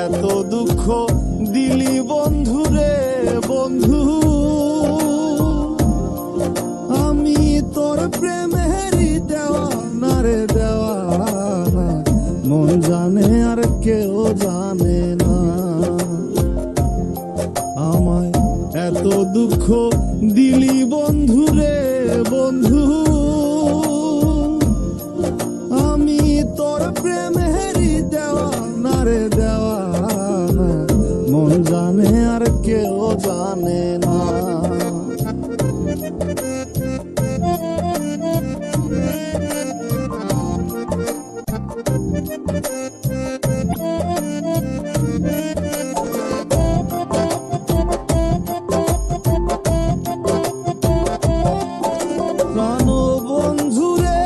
এত দুঃখ দিলি বন্ধু রে বন্ধু, আমি তোর প্রেমের দেওয়ানা রে দেওয়ানা, মন জানে আর কেউ জানে না। আমায় এত দুঃখ দিলি বন্ধু রে বন্ধু, আমি তোর প্রেমের দেওয়ানা রে দেওয়ানা, মন জানে আর কেউ জানে না। প্রাণ বন্ধু রে,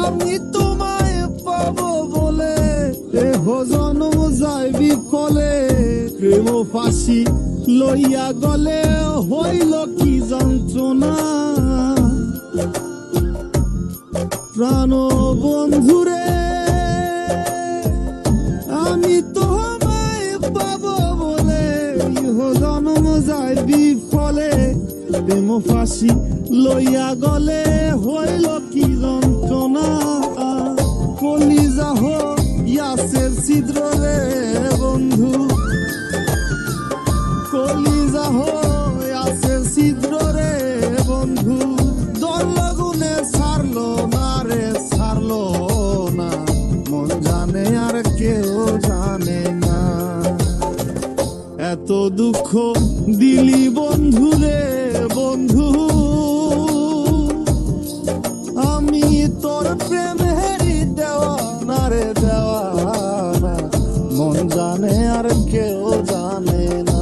আমি তোমায় পাবো বলে দেহ জনম যায় বিফলে, প্রেম ফাঁসি লইয়া গলে হইল কি যন্ত্রণা। প্রাণ বন্ধু রে, আমি তোমায় পাবো বলে ইহ জনম যায় বিফলে, প্রেম ফাঁসি লইয়া গলে হইল কি যন্ত্রণা। কলিজা হইয়াছের ছিদ্র রে বন্ধু, কলিজা হইয়াছের ছিদ্র রে বন্ধু, দর লাগুনে ছাড়লো না রে ছাড়লো না, মন জানে আর কেউ জানে না। এত দুঃখ দিলি বন্ধু রে বন্ধু, আমি তোর প্রেমের দেওয়ানা রে দেওয়ানা, মন জানে আর কেউ জানে না।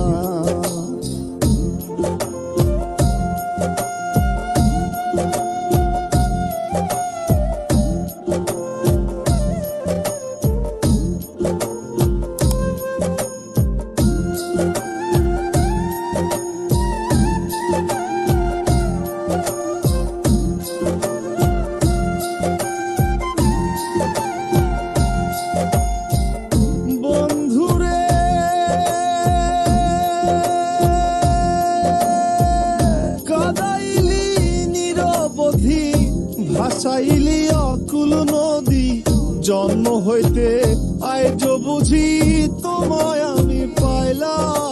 ভাসাইলি অকুল নদী, জন্ম হইতে আজ বুঝি তোমায় আমি পাইলাম।